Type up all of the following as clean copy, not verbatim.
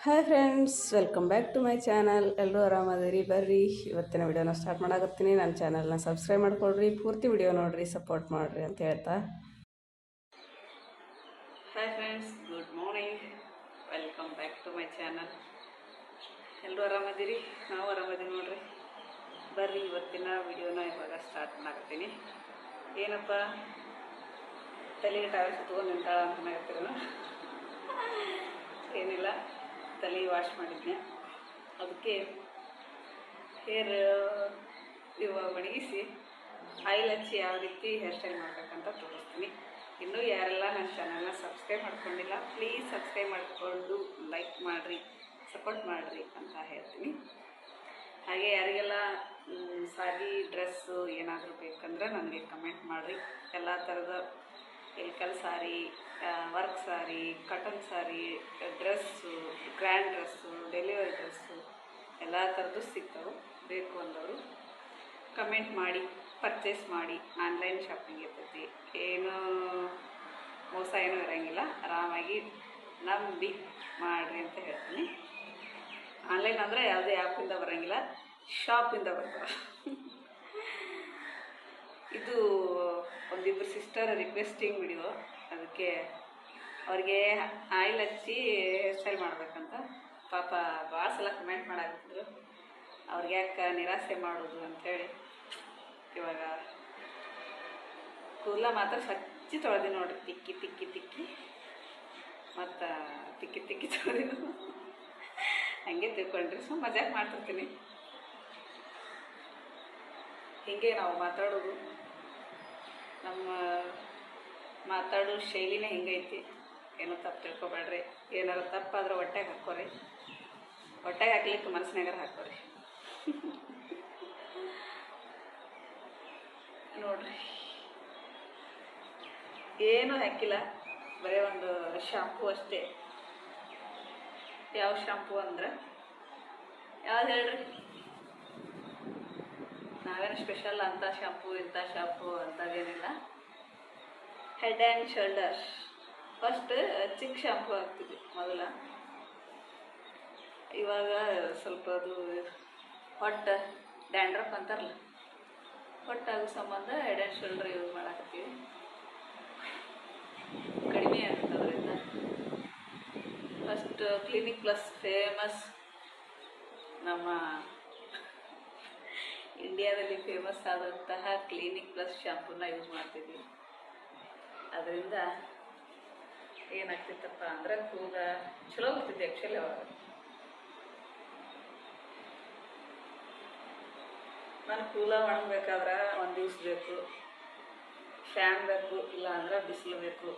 Hi friends, welcome back to my channel. ಎಲ್ಲರೂ ಆರಾಮದಿರಿ. ಬರ್ರಿ ಇವತ್ತಿನ ವಿಡಿಯೋನ ಸ್ಟಾರ್ಟ್ ಮಾಡಾಕತ್ತೀನಿ. ನನ್ನ ಚಾನಲ್ನ ಸಬ್ಸ್ಕ್ರೈಬ್ ಮಾಡ್ಕೊಳ್ರಿ, ಪೂರ್ತಿ ವಿಡಿಯೋ ನೋಡಿರಿ, ಸಪೋರ್ಟ್ ಮಾಡಿರಿ ಅಂತ ಹೇಳ್ತಾ. Hi friends, good morning. Welcome back to my channel. ಎಲ್ಲರೂ ಆರಾಮದಿರಿ, ನಾವು ಆರಾಮದೀವಿ ನೋಡ್ರಿ. ಬರ್ರಿ ಇವತ್ತಿನ ವಿಡಿಯೋನ ಇವಾಗ ಸ್ಟಾರ್ಟ್ ಮಾಡಾಕತ್ತೀನಿ. ಏನಪ್ಪ ತಲೆಗೆ ಟಾವೆಲ್ ಸುತ್ಕೊಂಡು ನಿಂತಾಳ ಅಂತ ಹೇಳ್ತೀರ? ಏನಿಲ್ಲ, ತಲೆ ವಾಶ್ ಮಾಡಿದ್ದೆ. ಅದಕ್ಕೆ ಹೇರ್ ಇವಾಗ ಒಣಗಿಸಿ ಆಯಿಲ್ ಹಚ್ಚಿ ಯಾವ ರೀತಿ ಹೇರ್ ಸ್ಟೈಲ್ ಮಾಡಬೇಕಂತ ತೋರಿಸ್ತೀನಿ. ಇನ್ನೂ ಯಾರೆಲ್ಲ ನನ್ನ ಚಾನಲ್ನ ಸಬ್ಸ್ಕ್ರೈಬ್ ಮಾಡ್ಕೊಂಡಿಲ್ಲ, ಪ್ಲೀಸ್ ಸಬ್ಸ್ಕ್ರೈಬ್ ಮಾಡಿಕೊಂಡು ಲೈಕ್ ಮಾಡಿರಿ, ಸಪೋರ್ಟ್ ಮಾಡಿರಿ ಅಂತ ಹೇಳ್ತೀನಿ. ಹಾಗೆ ಯಾರಿಗೆಲ್ಲ ಸಾರಿ ಡ್ರೆಸ್ಸು ಏನಾದರೂ ಬೇಕಂದ್ರೆ ನನಗೆ ಕಮೆಂಟ್ ಮಾಡಿರಿ. ಎಲ್ಲ ಥರದ Ilkal sari, work sari, cotton sari, dress, grand dress, delivery dress ಎಲ್ಲ ಥರದ್ದು ಸಿಗ್ತವೆ. ಬೇಕು ಅಂದವರು ಕಮೆಂಟ್ ಮಾಡಿ ಪರ್ಚೇಸ್ ಮಾಡಿ. ಆನ್ಲೈನ್ ಶಾಪಿಂಗ್ ಇರ್ತೈತಿ, ಏನೂ ಮೋಸ ಏನೂ ಇರೋಂಗಿಲ್ಲ. ಆರಾಮಾಗಿ ನಂಬಿ ಮಾಡಿರಿ ಅಂತ ಹೇಳ್ತೀನಿ. ಆನ್ಲೈನ್ ಅಂದರೆ ಯಾವುದೇ ಆ್ಯಪಿಂದ ಬರೋಂಗಿಲ್ಲ, ಶಾಪಿಂದ ಬರ್ತಾರೆ. ಇದು ಒಂದಿಬ್ಬರು ಸಿಸ್ಟರ್ ರಿಕ್ವೆಸ್ಟಿಂಗ್ ವಿಡಿಯೋ. ಅದಕ್ಕೆ ಅವ್ರಿಗೆ ಆಯಿಲ್ ಹಚ್ಚಿ ಹೇರ್ ಸ್ಟೈಲ್ ಮಾಡಬೇಕಂತ ಪಾಪ ಭಾಳ ಸಲ ಕಮೆಂಟ್ ಮಾಡಾಕತ್ತಿದ್ರು. ಅವ್ರಿಗೆ ಯಾಕೆ ನಿರಾಸೆ ಮಾಡೋದು ಅಂಥೇಳಿ ಇವಾಗ ಕೂದಲ ಮಾತ್ರ ಸ್ವಚ್ಛ ತೊಳೆದಿ ನೋಡ್ರಿ. ತಿಕ್ಕಿ ತಿಕ್ಕಿ ತಿಕ್ಕಿ ಮತ್ತು ತಿಕ್ಕಿ ತಿಕ್ಕಿ ತೊಳೆದಿದ್ದು ಹಂಗೆ ತಿಳ್ಕೊಂಡ್ರಿ. ಸೊ ಮಜಾಕ್ ಮಾಡ್ತಿರ್ತೀನಿ. ಹೀಗೆ ನಾವು ಮಾತಾಡೋದು, ನಮ್ಮ ಮಾತಾಡೋ ಶೈಲಿನೇ ಹಿಂಗೈತಿ. ಏನೋ ತಪ್ಪು ತಿಳ್ಕೊಬೇಡ್ರಿ. ಏನಾರು ತಪ್ಪಾದ್ರೆ ಹೊಟ್ಟೆಗೆ ಹಾಕೋರಿ, ಹೊಟ್ಟೆಗೆ ಹಾಕ್ಲಿಕ್ಕೆ ಮನಸ್ಸಿನಾಗಾರ ಹಾಕೋರಿ. ನೋಡ್ರಿ, ಏನೂ ಹಾಕಿಲ್ಲ, ಬರೀ ಒಂದು ಶಾಂಪೂ ಅಷ್ಟೇ. ಯಾವ ಶಾಂಪೂ ಅಂದ್ರೆ ಯಾವ್ದು ಹೇಳ್ರಿ? ನಾವೇನು ಸ್ಪೆಷಲ್ ಅಂಥ ಶಾಂಪೂ ಇಂಥ ಶಾಂಪೂ ಅಂಥದ್ದೇನಿಲ್ಲ. ಹೆಡ್ ಆ್ಯಂಡ್ ಶೋಲ್ಡರ್ ಫಸ್ಟ್ ಚಿಕ್ಕ ಶಾಂಪೂ ಹಾಕ್ತಿದ್ವಿ ಮೊದಲ. ಇವಾಗ ಸ್ವಲ್ಪ ಅದು ಹೊಟ್ಟೆ ಡ್ಯಾಂಡ್ರಫ್ ಅಂತಾರಲ್ಲ, ಹೊಟ್ಟಾಗೋ ಸಂಬಂಧ ಹೆಡ್ ಆ್ಯಂಡ್ ಶೋಲ್ಡರ್ ಯೂಸ್ ಮಾಡಾಕತ್ತೀವಿ. ಕಡಿಮೆ ಆಗುತ್ತೆ ಅದರಿಂದ. ಫಸ್ಟ್ ಕ್ಲಿನಿಕ್ ಪ್ಲಸ್ ಫೇಮಸ್, ನಮ್ಮ ಇಂಡಿಯಾದಲ್ಲಿ ಫೇಮಸ್ ಆದಂತಹ ಕ್ಲಿನಿಕ್ ಪ್ಲಸ್ ಶಾಂಪೂನ ಯೂಸ್ ಮಾಡ್ತಿದ್ವಿ. ಅದರಿಂದ ಏನಾಗ್ತಿತ್ತಪ್ಪ ಅಂದ್ರೆ ಕೂದ ಚಲೋ ಬರ್ತಿದ್ದೆ ಆ್ಯಕ್ಚುಲಿ. ಅವಾಗ ನಾನು ಕೂದ ಒಣಗಬೇಕಾದ್ರೆ ಒಂದು ದಿವ್ಸ ಬೇಕು, ಫ್ಯಾನ್ ಬೇಕು, ಇಲ್ಲ ಅಂದ್ರೆ ಬಿಸಿಲು ಬೇಕು,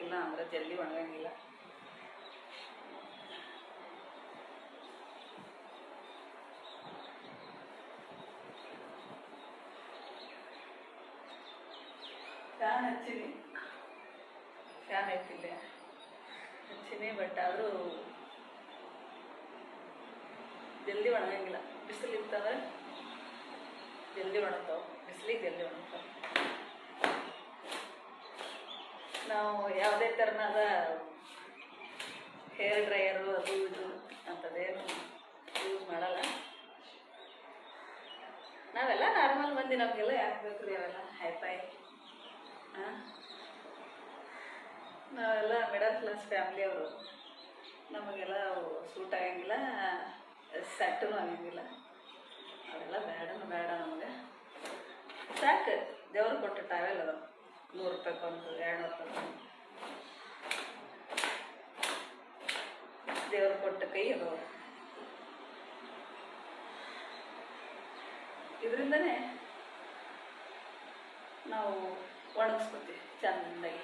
ಇಲ್ಲ ಅಂದ್ರೆ ಜಲ್ದಿ ಒಣಗಂಗಿಲ್ಲ. ಫ್ಯಾನ್ ಹಚ್ಚಿನಿ, ಫ್ಯಾನ್ ಐತಿಲ್ಲ ಹಚ್ಚಿನಿ, ಬಟ್ ಆದರೂ ಜಲ್ದಿ ಒಣಗಂಗಿಲ್ಲ. ಬಿಸಿಲು ಇರ್ತಂದ್ರೆ ಜಲ್ದಿ ಒಣಗ್ತಾವೆ, ಬಿಸಿಲಿಗೆ ಜಲ್ದಿ ಒಣಗ್ತಾವೆ. ನಾವು ಯಾವುದೇ ಥರನಾದ ಹೇರ್ ಡ್ರೈಯರು ಅದು ಇದು ಅಂಥದ್ದೇನು ಯೂಸ್ ಮಾಡಲ್ಲ. ನಾವೆಲ್ಲ ನಾರ್ಮಲ್ ಮಂದಿ, ನಮಗೆಲ್ಲ ಯಾಕೆ ಬೇಕು ರೀ ಅವೆಲ್ಲ ಹೈಫೈ? ನಾವೆಲ್ಲ ಮಿಡಲ್ ಕ್ಲಾಸ್ ಫ್ಯಾಮ್ಲಿಯವರು, ನಮಗೆಲ್ಲ ಸೂಟ್ ಆಗಂಗಿಲ್ಲ, ಸೆಟ್ಟೂ ಆಗಂಗಿಲ್ಲ. ಅವೆಲ್ಲ ಬೇಡ ನಮಗೆ. ಸಾಕು, ದೇವ್ರು ಕೊಟ್ಟು ಟಾವೆಲ್ ಅದ, 100 ರೂಪಾಯಿಗೊಂದು, 200 ರೂಪಾಯಿ ದೇವ್ರು ಕೊಟ್ಟ ಕೈ ಅದು. ಇದರಿಂದನೇ ನಾವು ಒಣಗಿಸ್ಕೊತೀವಿ ಚೆಂದಾಗಿ.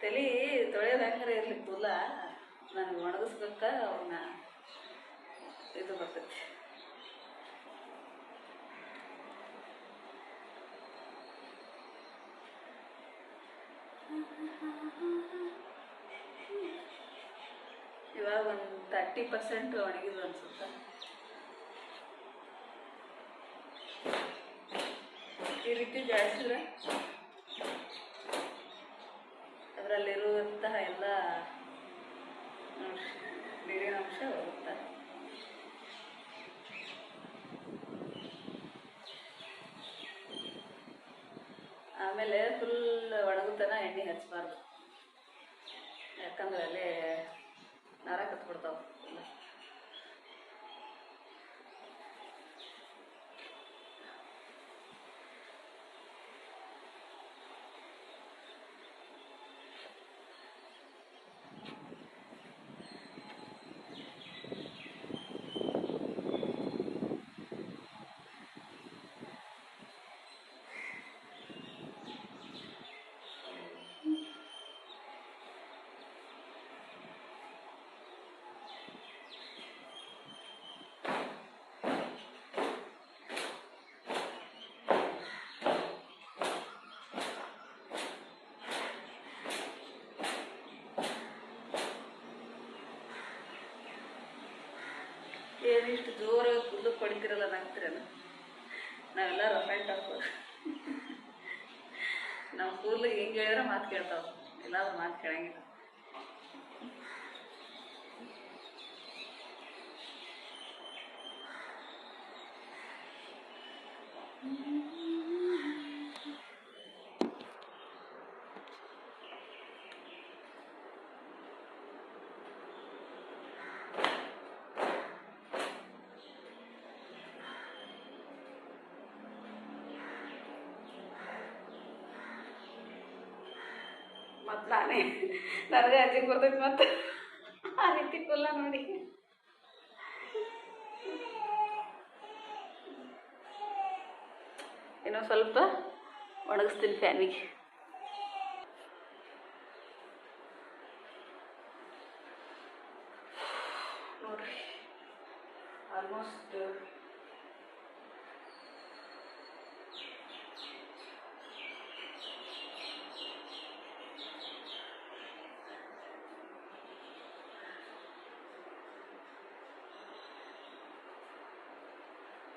ತಲೆ ತೊಳೆಯೋದು ಹೆಂಗಾರ ಇರಲಿ, ಕೂದಲ ನನಗೆ ಒಣಗಿಸ್ಬೇಕ ಅವನ್ನ ಇದು ಬರ್ತೈತಿ. ಇವಾಗ ಒಂದು 30% ಒಣಗಿದ್ದು ಅನ್ಸುತ್ತೆ. ಈ ರೀತಿ ಜಾಡಿಸಿದ್ರೆ ಅದರಲ್ಲಿರುವಂತಹ ಎಲ್ಲ ನೀರಿನ ಅಂಶ ಹೋಗುತ್ತೆ. ಆಮೇಲೆ ಫುಲ್ ಒಣಗುತ್ತನ ಎಣ್ಣೆ ಹಚ್ಚಬಾರ್ದು, ಯಾಕಂದ್ರೆ ಅಲ್ಲೇ ನರ ಕತ್ಬಿಡ್ತಾವೆ. ಏನಿಷ್ಟು ಜೋರಾಗಿ ಕೂದಲು ಪಡಿತಿರಲ್ಲ ನಾಗ್ತಿರಲ್ಲ, ನಾವೆಲ್ಲ ರಫ್ ಆ್ಯಂಡ್ ಟಫ್. ನಮ್ಮ ಕೂದಲಿಗೆ ಹೆಂಗೆ ಹೇಳಿದ್ರೆ ಮಾತು ಕೇಳ್ತಾವೆ, ಎಲ್ಲಾದ್ರೂ ಮಾತು ಕೇಳಂಗಿಲ್ಲ. ಮತ್ತು ನನಗೆ ಅಜ್ಜಿಗೆ ಬರ್ತೈತಿ ಮತ್ತು ಆ ರೀತಿ ಕುಲ್ಲ ನೋಡಿ. ಇನ್ನೂ ಸ್ವಲ್ಪ ಒಣಗಿಸ್ತೀನಿ ಫ್ಯಾನಿಗೆ. ನೋಡ್ರಿ ಆಲ್ಮೋಸ್ಟ್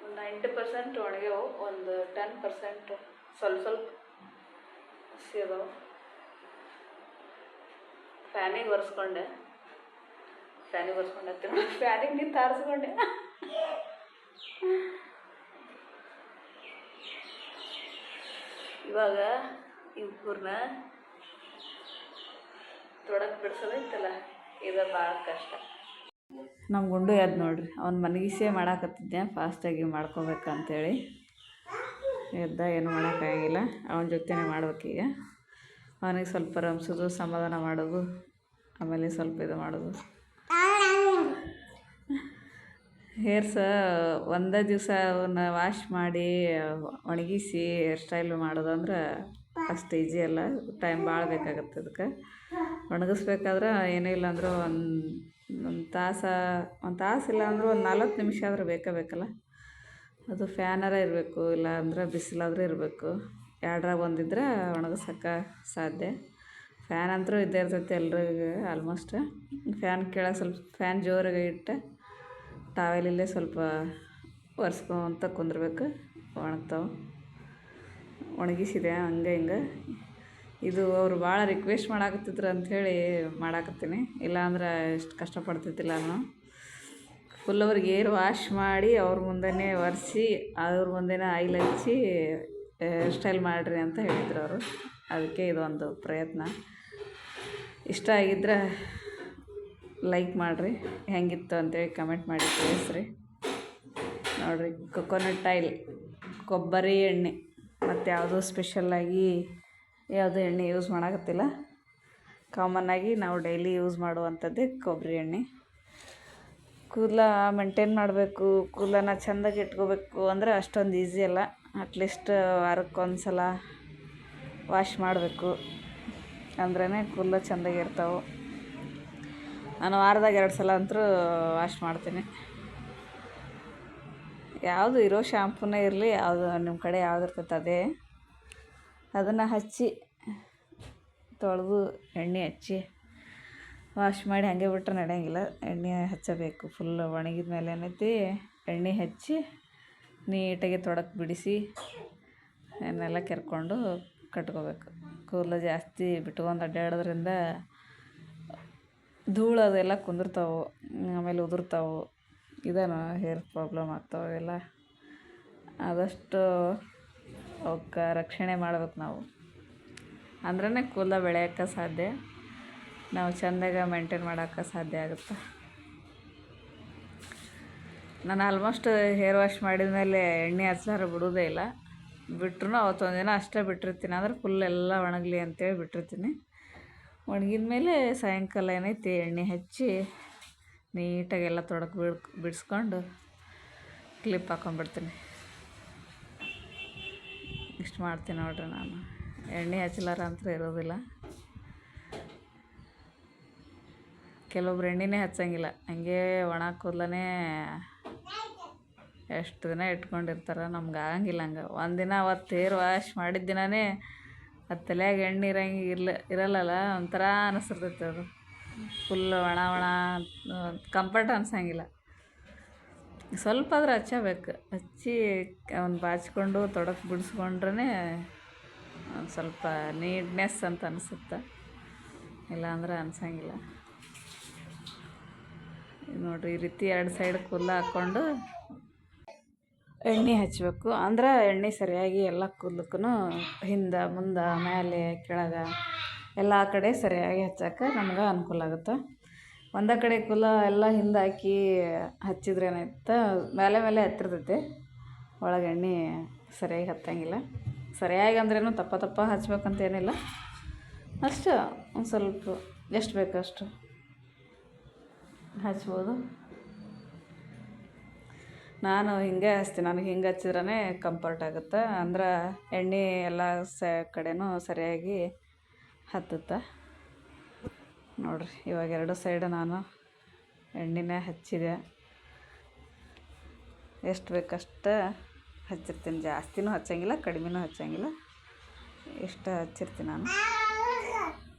ಒಂದು 90% ಒಣಗ್ಯಾವು, ಒಂದು 10% ಸ್ವಲ್ಪ ಸಿದವು. ಫ್ಯಾನಿಗೆ ಒರೆಸ್ಕೊಂಡೆ ಫ್ಯಾನಿಗೆ ನೀರು ತಾರಿಸ್ಕೊಂಡೆ. ಇವಾಗ ಇವ್ರನ್ನ ತೊಡಕ್ಕೆ ಬಿಡಿಸೋದೈತಲ್ಲ, ಇದು ಭಾಳ ಕಷ್ಟ. ನಮ್ಮ ಗುಂಡು ಎದ್ದು ನೋಡ್ರಿ, ಅವ್ನು ಮನಗಿಸೇ ಮಾಡಾಕತ್ತಿದ್ದೆ ಫಾಸ್ಟಾಗಿ ಮಾಡ್ಕೋಬೇಕಂತೇಳಿ ಎದ್ದ. ಏನು ಮಾಡೋಕ್ಕಾಗಿಲ್ಲ, ಅವನ ಜೊತೆನೇ ಮಾಡ್ಬೇಕೀಗ. ಅವನಿಗೆ ಸ್ವಲ್ಪ ರಂಸೋದು, ಸಮಾಧಾನ ಮಾಡೋದು, ಆಮೇಲೆ ಸ್ವಲ್ಪ ಇದು ಮಾಡೋದು. ಹೇರ್ಸ ಒಂದೇ ದಿವಸ ಅವನ್ನ ವಾಶ್ ಮಾಡಿ ಒಣಗಿಸಿ ಹೇರ್ ಸ್ಟೈಲ್ ಮಾಡೋದಂದ್ರೆ ಅಷ್ಟು ಈಜಿ ಅಲ್ಲ, ಟೈಮ್ ಭಾಳ ಬೇಕಾಗತ್ತೆ ಅದಕ್ಕೆ. ಒಣಗಿಸ್ಬೇಕಾದ್ರೆ ಏನೂ ಇಲ್ಲ ಅಂದರೂ ಒಂದು ತಾಸಿಲ್ಲ ಅಂದರೂ ಒಂದು 40 ನಿಮಿಷ ಆದರೂ ಬೇಕಲ್ಲ. ಅದು ಫ್ಯಾನರ ಇರಬೇಕು, ಇಲ್ಲ ಅಂದ್ರೆ ಬಿಸಿಲಾದರೂ ಇರಬೇಕು. ಎರಡರಾಗ ಒಂದಿದ್ರೆ ಒಣಗಿಸೋಕ್ಕೆ ಸಾಧ್ಯ. ಫ್ಯಾನ್ ಅಂತೂ ಇದ್ದೇ ಇರ್ತೈತೆ ಎಲ್ರಿಗೂ ಆಲ್ಮೋಸ್ಟ್. ಫ್ಯಾನ್ ಕೆಳಗೆ ಸ್ವಲ್ಪ ಫ್ಯಾನ್ ಜೋರಾಗಿ ಇಟ್ಟು ಟಾವೆಲಲ್ಲೇ ಸ್ವಲ್ಪ ಒರೆಸ್ಕೊಂತ ಕುಂದಿರ್ಬೇಕು, ಒಣಗ್ತಾವೆ. ಒಣಗಿಸಿದೆ ಹಂಗೆ ಹಿಂಗೆ. ಇದು ಅವರು ಭಾಳ ರಿಕ್ವೆಸ್ಟ್ ಮಾಡಾಕತ್ತಿದ್ರು ಅಂಥೇಳಿ ಮಾಡಾಕತ್ತೀನಿ, ಇಲ್ಲಾಂದ್ರೆ ಎಷ್ಟು ಕಷ್ಟಪಡ್ತಿದ್ದಿಲ್ಲ ನಾನು. ಫುಲ್ ಅವ್ರಿಗೆ ಏರ್ ವಾಶ್ ಮಾಡಿ ಅವ್ರ ಮುಂದೆನೇ ಒರೆಸಿ ಅವ್ರ ಮುಂದೆನೇ ಆಯಿಲ್ ಹಚ್ಚಿ ಹೇರ್ ಸ್ಟೈಲ್ ಮಾಡಿರಿ ಅಂತ ಹೇಳಿದ್ರು ಅವರು. ಅದಕ್ಕೆ ಇದೊಂದು ಪ್ರಯತ್ನ. ಇಷ್ಟ ಆಗಿದ್ರೆ ಲೈಕ್ ಮಾಡಿರಿ, ಹೆಂಗಿತ್ತು ಅಂತೇಳಿ ಕಮೆಂಟ್ ಮಾಡಿ ತಿಳಿಸ್ರಿ. ನೋಡಿರಿ, ಕೊಕೊನಟ್ ಆಯಿಲ್, ಕೊಬ್ಬರಿ ಎಣ್ಣೆ, ಮತ್ತು ಯಾವುದೋ ಸ್ಪೆಷಲ್ಲಾಗಿ ಯಾವುದೋ ಎಣ್ಣೆ ಯೂಸ್ ಮಾಡೋಕತ್ತಿಲ್ಲ. ಕಾಮನ್ನಾಗಿ ನಾವು ಡೈಲಿ ಯೂಸ್ ಮಾಡುವಂಥದ್ದೇ ಕೊಬ್ಬರಿ ಎಣ್ಣೆ. ಕೂದಲ ಮೇಂಟೈನ್ ಮಾಡಬೇಕು, ಕೂದಲನ್ನ ಚೆಂದಾಗಿ ಇಟ್ಕೋಬೇಕು ಅಂದರೆ ಅಷ್ಟೊಂದು ಈಸಿ ಅಲ್ಲ. ಅಟ್ಲೀಸ್ಟ್ ವಾರಕ್ಕೊಂದು ಸಲ ವಾಶ್ ಮಾಡಬೇಕು, ಅಂದ್ರೇ ಕೂದಲು ಚೆಂದಾಗಿರ್ತಾವೆ. ನಾನು ವಾರದಾಗ 2 ಸಲ ಅಂತೂ ವಾಶ್ ಮಾಡ್ತೀನಿ. ಯಾವುದು ಇರೋ ಶಾಂಪೂನೇ ಇರಲಿ, ಯಾವುದು ನಿಮ್ಮ ಕಡೆ ಯಾವ್ದು ಇರ್ತೈತೆ ಅದೇ ಅದನ್ನು ಹಚ್ಚಿ ತೊಳೆದು ಎಣ್ಣೆ ಹಚ್ಚಿ ವಾಶ್ ಮಾಡಿ ಹಾಗೆ ಬಿಟ್ಟರೆ ನಡೆಯಂಗಿಲ್ಲ, ಎಣ್ಣೆ ಹಚ್ಚಬೇಕು. ಫುಲ್ ಒಣಗಿದ ಮೇಲೆ ಏನೈತಿ ಎಣ್ಣೆ ಹಚ್ಚಿ ನೀಟಾಗಿ ತೊಡಕ್ಕೆ ಬಿಡಿಸಿ ಎಣ್ಣೆಲ್ಲ ಕೆರ್ಕೊಂಡು ಕಟ್ಕೋಬೇಕು. ಕೂದಲು ಜಾಸ್ತಿ ಬಿಟ್ಕೊಂಡು ಅಡ್ಡಾಡೋದ್ರಿಂದ ಧೂಳು ಅದೆಲ್ಲ ಕುಂದಿರ್ತಾವೆ, ಆಮೇಲೆ ಉದುರ್ತಾವೆ, ಇದೇನು ಹೇರ್ ಪ್ರಾಬ್ಲಮ್ ಆಗ್ತಾವೆ ಎಲ್ಲ. ಆದಷ್ಟು ಅವಕ್ಕೆ ರಕ್ಷಣೆ ಮಾಡ್ಬೇಕು ನಾವು, ಅಂದ್ರೇ ಕೂದಲು ಬೆಳೆಯೋಕ್ಕೆ ಸಾಧ್ಯ, ನಾವು ಚೆಂದಾಗ ಮೇಂಟೈನ್ ಮಾಡೋಕ್ಕೆ ಸಾಧ್ಯ ಆಗುತ್ತೆ. ನಾನು ಆಲ್ಮೋಸ್ಟ್ ಹೇರ್ ವಾಶ್ ಮಾಡಿದ ಮೇಲೆ ಎಣ್ಣೆ ಹಚ್ಚಲಾರ ಬಿಡೋದೇ ಇಲ್ಲ. ಬಿಟ್ರೂ ಅವತ್ತೊಂದು ದಿನ ಅಷ್ಟೇ ಬಿಟ್ಟಿರ್ತೀನಿ, ಅಂದ್ರೆ ಫುಲ್ ಎಲ್ಲ ಒಣಗಲಿ ಅಂತೇಳಿ ಬಿಟ್ಟಿರ್ತೀನಿ. ಒಣಗಿದ ಮೇಲೆ ಸಾಯಂಕಾಲ ಏನೈತಿ ಎಣ್ಣೆ ಹಚ್ಚಿ ನೀಟಾಗಿ ಎಲ್ಲ ತೊಡಕ್ಕೆ ಬಿಡಿಸ್ಕೊಂಡು ಕ್ಲಿಪ್ ಹಾಕೊಂಡ್ಬಿಡ್ತೀನಿ. ಇಷ್ಟು ಮಾಡ್ತೀನಿ ನೋಡ್ರಿ. ನಾನು ಎಣ್ಣೆ ಹಚ್ಚಲಾರ ಅಂತ ಇರೋದಿಲ್ಲ. ಕೆಲವೊಬ್ರು ಎಣ್ಣೆನೇ ಹಚ್ಚಂಗಿಲ್ಲ, ಹಂಗೆ ಒಣ ಕೂದಲೇ ಎಷ್ಟು ದಿನ ಇಟ್ಕೊಂಡಿರ್ತಾರೆ. ನಮ್ಗೆ ಆಗಂಗಿಲ್ಲ ಹಂಗೆ. ಒಂದಿನ ಅವತ್ತು ಹೇರ್ ವಾಶ್ ಮಾಡಿದ ದಿನವೇ ಅದು ತಲೆಯಾಗ ಎಣ್ಣೆ ಇರಲ್ಲಲ್ಲ, ಒಂಥರ ಅನಿಸಿರ್ತೈತೆ. ಅದು ಫುಲ್ ಒಣ ಕಂಫರ್ಟ್ ಅನ್ಸಂಗಿಲ್ಲ. ಸ್ವಲ್ಪ ಆದ್ರೆ ಹಚ್ಚಬೇಕು, ಹಚ್ಚಿ ಅವ್ನು ಬಾಚಿಕೊಂಡು ತೊಡಕ್ಕೆ ಬಿಡಿಸ್ಕೊಂಡ್ರೆ ಒಂದು ಸ್ವಲ್ಪ ನೀಟ್ನೆಸ್ ಅಂತ ಅನಿಸುತ್ತೆ, ಇಲ್ಲಾಂದ್ರೆ ಅನ್ಸಂಗಿಲ್ಲ. ನೋಡಿರಿ, ಈ ರೀತಿ 2 ಸೈಡ್ ಕೂದಲು ಹಾಕ್ಕೊಂಡು ಎಣ್ಣೆ ಹಚ್ಚಬೇಕು. ಅಂದ್ರೆ ಎಣ್ಣೆ ಸರಿಯಾಗಿ ಎಲ್ಲ ಕೂದಲಕ್ಕೂ ಹಿಂದೆ ಮುಂದೆ ಮೇಲೆ ಕೆಳಗೆ ಎಲ್ಲ ಕಡೆ ಸರಿಯಾಗಿ ಹಚ್ಚೋಕೆ ನಮ್ಗೆ ಅನುಕೂಲ ಆಗುತ್ತೆ. ಒಂದೇ ಕಡೆ ಕೂದಲು ಎಲ್ಲ ಹಿಂದೆ ಹಾಕಿ ಹಚ್ಚಿದ್ರೆ ಏನಾಯ್ತು, ಮೇಲೆ ಹತ್ತಿರ್ತೈತೆ, ಒಳಗೆ ಎಣ್ಣೆ ಸರಿಯಾಗಿ ಹತ್ತಂಗಿಲ್ಲ. ಸರಿಯಾಗಿ ಅಂದ್ರೇನು ತಪ್ಪ ಹಚ್ಬೇಕಂತೇನಿಲ್ಲ, ಅಷ್ಟು ಒಂದು ಸ್ವಲ್ಪ ಎಷ್ಟು ಬೇಕು ಅಷ್ಟು ಹಚ್ಬೋದು. ನಾನು ಹಿಂಗೆ ಹಚ್ತೀನಿ, ನನಗೆ ಹಿಂಗೆ ಹಚ್ಚಿದ್ರೇ ಕಂಫರ್ಟ್ ಆಗುತ್ತೆ. ಅಂದ್ರೆ ಎಣ್ಣೆ ಎಲ್ಲ ಕಡೆನೂ ಸರಿಯಾಗಿ ಹತ್ತುತ್ತೆ. ನೋಡಿರಿ, ಇವಾಗ 2 ಸೈಡ್ ನಾನು ಎಣ್ಣೆನೇ ಹಚ್ಚಿದೆ. ಎಷ್ಟು ಬೇಕಷ್ಟು ಹಚ್ಚಿರ್ತೀನಿ, ಜಾಸ್ತಿನೂ ಹಚ್ಚಂಗಿಲ್ಲ, ಕಡಿಮೆನೂ ಹಚ್ಚಂಗಿಲ್ಲ, ಇಷ್ಟು ಹಚ್ಚಿರ್ತೀನಿ ನಾನು.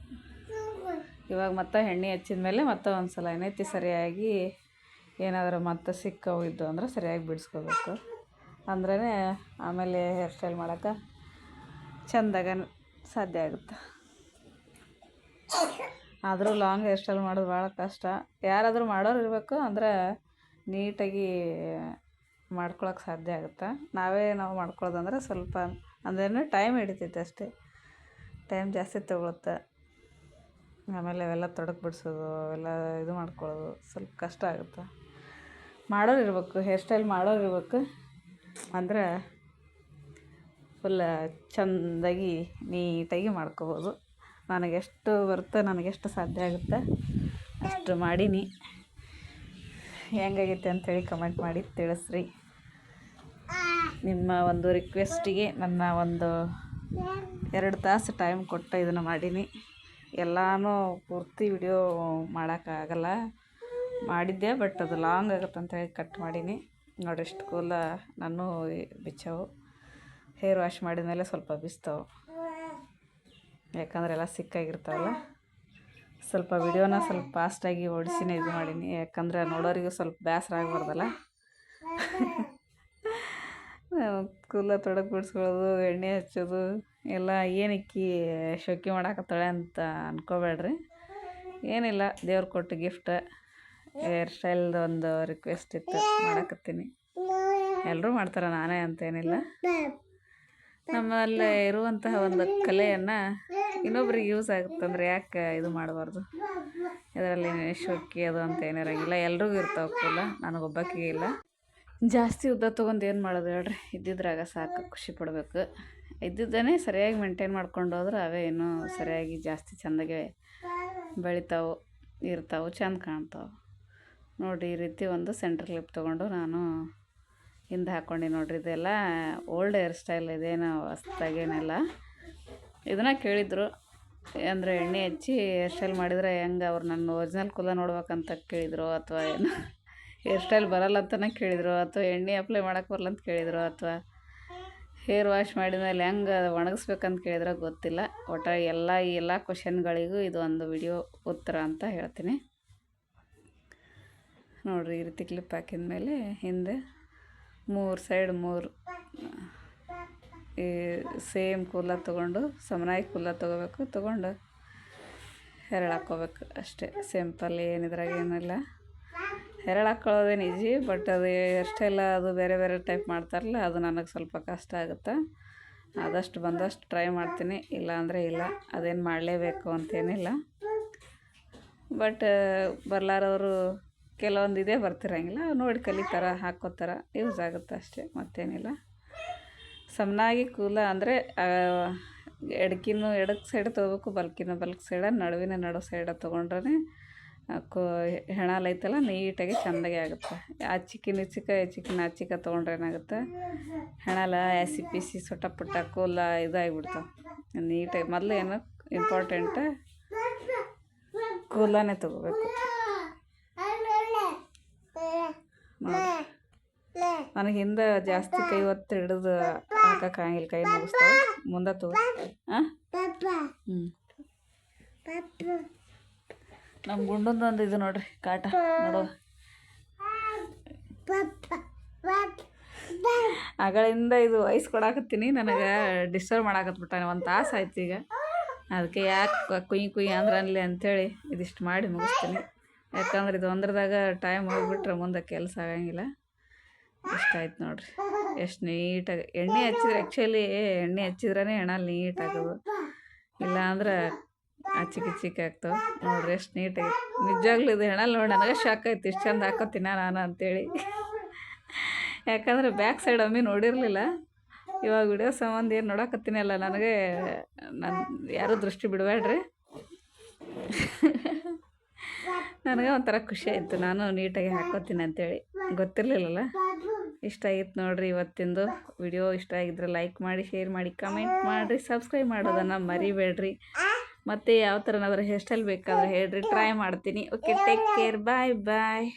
ಇವಾಗ ಮತ್ತೆ ಎಣ್ಣೆ ಹಚ್ಚಿದ ಮೇಲೆ ಮತ್ತೆ ಒಂದು ಸಲ ಏನೈತಿ ಸರಿಯಾಗಿ ಏನಾದರೂ ಮತ್ತೆ ಸಿಕ್ಕವು ಇದ್ದು ಅಂದ್ರೆ ಸರಿಯಾಗಿ ಬಿಡಿಸ್ಕೋಬೇಕು. ಅಂದ್ರೇ ಆಮೇಲೆ ಹೇರ್ ಸ್ಟೈಲ್ ಮಾಡೋಕೆ ಚೆಂದಾಗ ಸಾಧ್ಯ ಆಗುತ್ತೆ. ಆದರೂ ಲಾಂಗ್ ಹೇರ್ ಸ್ಟೈಲ್ ಮಾಡೋದು ಭಾಳ ಕಷ್ಟ. ಯಾರಾದರೂ ಮಾಡೋರು ಇರಬೇಕು, ಅಂದ್ರೆ ನೀಟಾಗಿ ಮಾಡ್ಕೊಳಕ್ಕೆ ಸಾಧ್ಯ ಆಗುತ್ತೆ. ನಾವು ಮಾಡ್ಕೊಳ್ಳೋದಂದ್ರೆ ಸ್ವಲ್ಪ ಅಂದ್ರೇನು ಟೈಮ್ ಹಿಡಿತೈತೆ ಅಷ್ಟೇ, ಟೈಮ್ ಜಾಸ್ತಿ ತೊಗೊಳುತ್ತೆ. ಆಮೇಲೆ ಅವೆಲ್ಲ ತೊಡಕ್ಕೆ ಬಿಡಿಸೋದು ಅವೆಲ್ಲ ಇದು ಮಾಡ್ಕೊಳ್ಳೋದು ಸ್ವಲ್ಪ ಕಷ್ಟ ಆಗುತ್ತೆ. ಮಾಡೋರು ಇರಬೇಕು, ಹೇರ್ ಸ್ಟೈಲ್ ಮಾಡೋರು ಇರಬೇಕು, ಅಂದ್ರೆ ಫುಲ್ ಚೆಂದಾಗಿ ನೀಟಾಗಿ ಮಾಡ್ಕೋಬೋದು. ನನಗೆಷ್ಟು ಬರುತ್ತೆ, ನನಗೆಷ್ಟು ಸಾಧ್ಯ ಆಗುತ್ತೆ ಅಷ್ಟು ಮಾಡೀನಿ. ಹೆಂಗಾಗೈತೆ ಅಂಥೇಳಿ ಕಮೆಂಟ್ ಮಾಡಿ ತಿಳಿಸ್ರಿ. ನಿಮ್ಮ ಒಂದು ರಿಕ್ವೆಸ್ಟಿಗೆ ನನ್ನ ಒಂದು 2 ತಾಸು ಟೈಮ್ ಕೊಟ್ಟು ಇದನ್ನು ಮಾಡೀನಿ. ಎಲ್ಲನೂ ಪೂರ್ತಿ ವಿಡಿಯೋ ಮಾಡೋಕ್ಕಾಗಲ್ಲ, ಮಾಡಿದ್ದೆ, ಬಟ್ ಅದು ಲಾಂಗ್ ಆಗುತ್ತೆ ಅಂತೇಳಿ ಕಟ್ ಮಾಡೀನಿ. ನೋಡಿರಿ, ಇಷ್ಟು ಕೂದಲು ನಾನು ಬಿಚ್ಚವು. ಹೇರ್ ವಾಶ್ ಮಾಡಿದ ಮೇಲೆ ಸ್ವಲ್ಪ ಬಿಸ್ತವೆ, ಯಾಕಂದ್ರೆ ಎಲ್ಲ ಸಿಕ್ಕಾಗಿರ್ತಾವಲ್ಲ. ಸ್ವಲ್ಪ ವಿಡಿಯೋನ ಸ್ವಲ್ಪ ಫಾಸ್ಟಾಗಿ ಓಡಿಸಿನೇ ಇದು ಮಾಡೀನಿ, ಯಾಕಂದ್ರೆ ನೋಡೋರಿಗೂ ಸ್ವಲ್ಪ ಬೇಸರ ಆಗಬಾರ್ದಲ್ಲ. ಕೂದಲು ತೊಡಕ್ಕೆ ಬಿಡಿಸ್ಕೊಳ್ಳೋದು, ಎಣ್ಣೆ ಹಚ್ಚೋದು ಎಲ್ಲ ಏನಕ್ಕೆ ಶೋಕಿ ಮಾಡಾಕತ್ತಾಳೆ ಅಂತ ಅಂದ್ಕೋಬೇಡ್ರಿ. ಏನಿಲ್ಲ, ದೇವ್ರು ಕೊಟ್ಟು ಗಿಫ್ಟ್. ಹೇರ್ ಸ್ಟೈಲ್ದು ಒಂದು ರಿಕ್ವೆಸ್ಟ್ ಇತ್ತು, ಮಾಡಾಕತ್ತೀನಿ. ಎಲ್ಲರೂ ಮಾಡ್ತಾರೆ, ನಾನೇ ಅಂತೇನಿಲ್ಲ. ನಮ್ಮಲ್ಲಿ ಇರುವಂತಹ ಒಂದು ಕಲೆಯನ್ನು ಇನ್ನೊಬ್ರಿಗೆ ಯೂಸ್ ಆಗುತ್ತಂದ್ರೆ ಯಾಕೆ ಇದು ಮಾಡಬಾರ್ದು. ಇದರಲ್ಲಿ ಶೋಕಿ ಅದು ಅಂತ ಏನಿರೋಂಗಿಲ್ಲ, ಎಲ್ರಿಗೂ ಇರ್ತಾವೆ ಕೂದಲ, ನನಗೊಬ್ಬಾಕಿಗೆ ಇಲ್ಲ. ಜಾಸ್ತಿ ಉದ್ದ ತೊಗೊಂಡು ಏನು ಮಾಡೋದು ಹೇಳ್ರಿ, ಇದ್ದಿದ್ರಾಗ ಸಾಕು, ಖುಷಿ ಪಡಬೇಕು. ಇದ್ದಿದ್ದೇನೆ ಸರಿಯಾಗಿ ಮೇಂಟೈನ್ ಮಾಡ್ಕೊಂಡು ಹೋದ್ರೆ ಅವೇ ಇನ್ನೂ ಸರಿಯಾಗಿ ಜಾಸ್ತಿ ಚೆಂದಾಗೆ ಬೆಳಿತಾವೆ, ಇರ್ತಾವೆ, ಚೆಂದ ಕಾಣ್ತಾವೆ. ನೋಡಿರಿ, ಈ ರೀತಿ ಒಂದು ಸೆಂಟ್ರ್ ಕ್ಲಿಪ್ ತೊಗೊಂಡು ನಾನು ಹಿಂದೆ ಹಾಕ್ಕೊಂಡು ನೋಡಿರಿ. ಇದೆಲ್ಲ ಓಲ್ಡ್ ಹೇರ್ ಸ್ಟೈಲ್, ಇದೇನು ಹೊಸ್ದಾಗೇನಿಲ್ಲ. ಇದನ್ನು ಕೇಳಿದರು, ಅಂದರೆ ಎಣ್ಣೆ ಹಚ್ಚಿ ಹೇರ್ ಸ್ಟೈಲ್ ಮಾಡಿದರೆ ಹೆಂಗೆ, ಅವ್ರು ನನ್ನ ಒರಿಜಿನಲ್ ಕೂದಲು ನೋಡ್ಬೇಕಂತ ಕೇಳಿದರು, ಅಥವಾ ಏನು ಹೇರ್ ಸ್ಟೈಲ್ ಬರಲ್ಲ ಅಂತಲೇ ಕೇಳಿದರು, ಅಥವಾ ಎಣ್ಣೆ ಅಪ್ಲೈ ಮಾಡೋಕ್ಕೆ ಬರಲ್ಲ ಅಂತ ಕೇಳಿದರು, ಅಥವಾ ಹೇರ್ ವಾಶ್ ಮಾಡಿದ್ಮೇಲೆ ಹೆಂಗೆ ಒಣಗಿಸ್ಬೇಕಂತ ಕೇಳಿದ್ರೆ ಗೊತ್ತಿಲ್ಲ. ಒಟ್ಟು ಈ ಎಲ್ಲ ಕ್ವಶನ್ಗಳಿಗೂ ಇದು ಒಂದು ವಿಡಿಯೋ ಉತ್ತರ ಅಂತ ಹೇಳ್ತೀನಿ. ನೋಡಿರಿ, ಈ ರೀತಿ ಕ್ಲಿಪ್ ಹಾಕಿದ ಮೇಲೆ ಹಿಂದೆ 3 ಸೈಡ್ 3 ಈ ಸೇಮ್ ಕೂಲ ತೊಗೊಂಡು ಸಮನಾಗಿ ಕೂಲ ತೊಗೋಬೇಕು. ತೊಗೊಂಡು ಹೆರಳು ಹಾಕ್ಕೋಬೇಕು ಅಷ್ಟೇ. ಸಿಂಪಲ್, ಏನಿದ್ರಾಗ ಏನಿಲ್ಲ. ಹೆರಳು ಹಾಕ್ಕೊಳ್ಳೋದೇನು ಈಜಿ, ಬಟ್ ಅದು ಎಷ್ಟೆಲ್ಲ ಅದು ಬೇರೆ ಬೇರೆ ಟೈಪ್ ಮಾಡ್ತಾರಲ್ಲ, ಅದು ನನಗೆ ಸ್ವಲ್ಪ ಕಷ್ಟ ಆಗುತ್ತೆ. ಆದಷ್ಟು ಬಂದಷ್ಟು ಟ್ರೈ ಮಾಡ್ತೀನಿ, ಇಲ್ಲ ಅಂದರೆ ಇಲ್ಲ. ಅದೇನು ಮಾಡಲೇಬೇಕು ಅಂತೇನಿಲ್ಲ. ಬಟ್ ಬರಲಾರವರು ಕೆಲವೊಂದು ಇದೇ ಬರ್ತಿರಂಗಿಲ್ಲ, ನೋಡಿ ಕಲಿತಾರ, ಹಾಕ್ಕೋತಾರ, ಯೂಸ್ ಆಗುತ್ತೆ ಅಷ್ಟೇ, ಮತ್ತೇನಿಲ್ಲ. ಸಮನಾಗಿ ಕೂಲ ಅಂದರೆ ಎಡಕ್ಕಿನೂ ಎಡಕ್ಕೆ ಸೈಡ್ ತೊಗೋಬೇಕು, ಬಲ್ಕ್ ಸೈಡ, ನಡು ಸೈಡ ತೊಗೊಂಡ್ರೆ ಹೆಣಾಲ್ ಐತಲ್ಲ ನೀಟಾಗಿ ಚೆಂದಾಗಿ ಆಗುತ್ತೆ. ಆಚಿಕ ತೊಗೊಂಡ್ರೆ ಏನಾಗುತ್ತೆ, ಹೆಣಾಲ ಪೀಸಿ ಸೊಟ್ಟ ಪುಟ್ಟ ಕೂಲ ಇದಾಗಿಬಿಡ್ತಾವೆ. ನೀಟಾಗಿ ಮೊದಲು ಏನು ಇಂಪಾರ್ಟೆಂಟ್, ಕೂಲನೇ ತೊಗೋಬೇಕು. ನನಗೆ ಹಿಂದೆ ಜಾಸ್ತಿ ಕೈ ಒತ್ತು ಹಿಡಿದು ಹಾಕೋಕ್ಕಾಗಿಲ್ಲ, ಕೈ ಮುಗಿಸ್ತಾವೆ. ಮುಂದೆ ತಗೋ. ನಮ್ಮ ಗುಂಡೊಂದೊಂದು ಇದು ನೋಡ್ರಿ ಕಾಟ ನೋಡು. ಆಗಳಿಂದ ಇದು ವಯಸ್ಸು ಕೊಡಾಕತ್ತೀನಿ, ನನಗೆ ಡಿಸ್ಟರ್ಬ್ ಮಾಡಾಕತ್ಬಿಟ್ಟಾನೆ. 1 ತಾಸು ಆಯ್ತು ಈಗ. ಅದಕ್ಕೆ ಯಾಕೆ ಕುಯ್ ಅಂದ್ರೆ ಅನ್ಲಿ ಅಂಥೇಳಿ ಇದಿಷ್ಟು ಮಾಡಿ ಮುಗಿಸ್ತೀನಿ. ಯಾಕಂದ್ರೆ ಇದು ಒಂದ್ರದಾಗ ಟೈಮ್ ಹೋಗ್ಬಿಟ್ರೆ ಮುಂದೆ ಕೆಲಸ ಆಗಂಗಿಲ್ಲ. ಇಷ್ಟ ಆಯ್ತು ನೋಡ್ರಿ, ಎಷ್ಟು ನೀಟಾಗಿ ಎಣ್ಣೆ ಹಚ್ಚಿದ್ರೆ. ಆ್ಯಕ್ಚುಲಿ ಎಣ್ಣೆ ಹಚ್ಚಿದ್ರೇ ಹೆಣಲ್ಲಿ ನೀಟಾಗೋದು, ಇಲ್ಲಾಂದ್ರೆ ಚಿಕ್ಕ ಆಗ್ತಾವೆ ನೋಡ್ರಿ. ಎಷ್ಟು ನೀಟಾಗಿ ನಿಜವಾಗ್ಲೂ ಇದು ಹೆಣಲ್ಲಿ ನೋಡಿ ನನಗೆ ಶಾಕ್ ಆಯ್ತು, ಇಷ್ಟು ಚಂದ ಹಾಕೋತೀನ ನಾನು ಅಂತೇಳಿ. ಯಾಕಂದ್ರೆ ಬ್ಯಾಕ್ ಸೈಡ್ ಒಮ್ಮೆ ನೋಡಿರಲಿಲ್ಲ. ಇವಾಗ ವಿಡಿಯೋ ಸಂಬಂಧ ಏನು ನೋಡಕತ್ತೀನಿ ಅಲ್ಲ, ನನಗೆ ಯಾರೂ ದೃಷ್ಟಿ ಬಿಡಬೇಡ್ರಿ. ನನಗೆ ಒಂಥರ ಖುಷಿ ಆಯಿತು, ನಾನು ನೀಟಾಗಿ ಹಾಕೋತೀನಿ ಅಂತೇಳಿ. ಗೊತ್ತಿರಲಿಲ್ಲಲ್ಲ. ಇಷ್ಟ ಆಗಿತ್ತು ನೋಡಿರಿ ಇವತ್ತಿಂದು ವಿಡಿಯೋ. ಇಷ್ಟ ಆಗಿದ್ರೆ ಲೈಕ್ ಮಾಡಿ, ಶೇರ್ ಮಾಡಿ, ಕಮೆಂಟ್ ಮಾಡಿರಿ, ಸಬ್ಸ್ಕ್ರೈಬ್ ಮಾಡೋದನ್ನು ಮರಿಬೇಡ್ರಿ. ಮತ್ತು ಯಾವ ಥರನಾದ್ರೂ ಹೇರ್ ಸ್ಟೈಲ್ ಬೇಕಾದ್ರೆ ಹೇಳ್ರಿ, ಟ್ರೈ ಮಾಡ್ತೀನಿ. ಓಕೆ, ಟೇಕ್ ಕೇರ್, ಬಾಯ್.